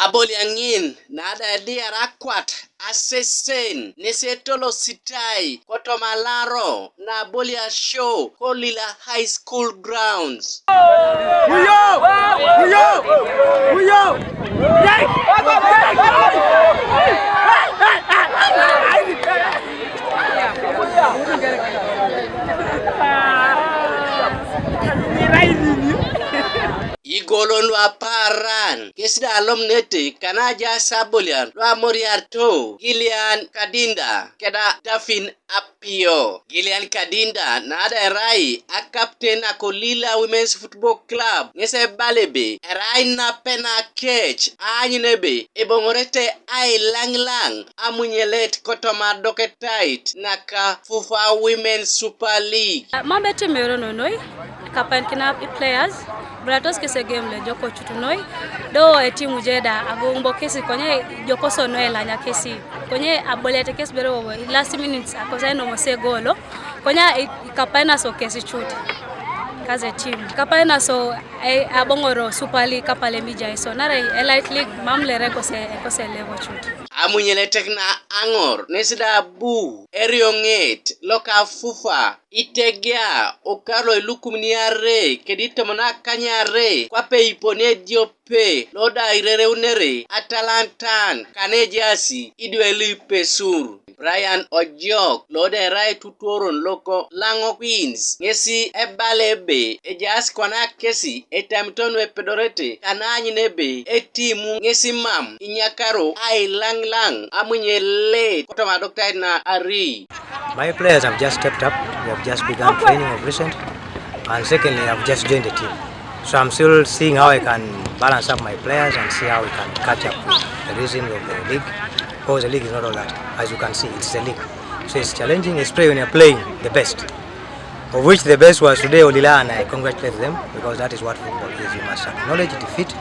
Aboli angin nada dia rakwat asesen nesetolo sitai kotomalaro na bolia show Olila High School grounds. Igolon wa paran kesida alomnete kanaja sabolian wa moriarto Gilian Kadinda keda Dafin Apio Gilian Kadinda nada rai a captain Olila Women's Football Club ngese balebe rai na pena catch anyinebe ebongorete ai lang Amunyelet kotoma doketait naka Fufa Women's Super League mabete merono noi kapan kina players bratos kese game le joko chutunoi do timu jeda agombo kesi konye joko sono elanya kesi konye abolete kesi bero last minutes akoza no mose golo konya kapana so kesi chuti kaze team kapana so abongoro Super League kapale mija so nare elite league mamle reko se level chuti Amunyelet na angor nesida bu erionget loka fufa itegea okaro ilukumniare kedito mona kanyare kwape ipone diope loda irere unere atalantan kanejasi idweli pesur Brian Ojok lode rai tutoron loko lango Queens ngesi ebalebe ejas kwana kesi etamton we pedorete kananyi nebe etimu ngesi mam inyakaro ai lang Amunyelet kotoma doctor na ari. My players have just stepped up. We have just begun training of recent, and secondly, I've just joined the team. So I'm still seeing how I can balance up my players and see how we can catch up with the rhythm of the league. Because the league is not all that. As you can see, it's a league. So it's challenging, especially when you're playing the best. Of which the best was today Olila, and I congratulate them because that is what football is. You must acknowledge defeat.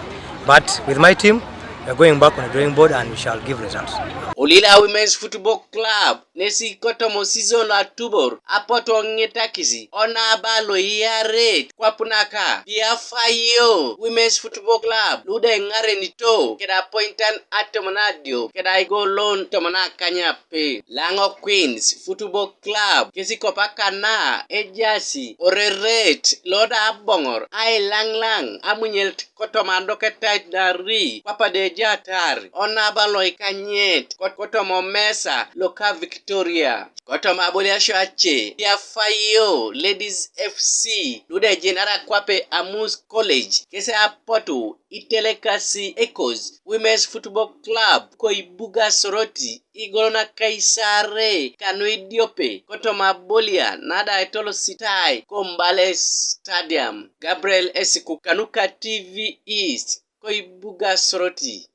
But with my team, we're going back on the drawing board and we shall give results. Olila Women's Football Club nesi kotomo season la tubor apoto ngetakisi ona balo yare kwa punaka pia fayo Women's Football Club lude ngare nito keda pointan atomonadio keda igolon tomona kanyape Lango Queens Football Club kesi kopaka na ejasi oreret loda abongor ai lang Amunyelet kotoma doketait dari papa de jatari ona balo ikanyet kotomo mesa loka Victoria kotomo abolia shache pia fayo Ladies FC lude jenara kwape Amus College kese apoto itelekasi Echoes Women's Football Club koibuga soroti igolona kaisare kanwe diope kotomo abolia nada etolo sitai kombale stadium Gabriel Esiku Kanuka TV East koibuga soroti.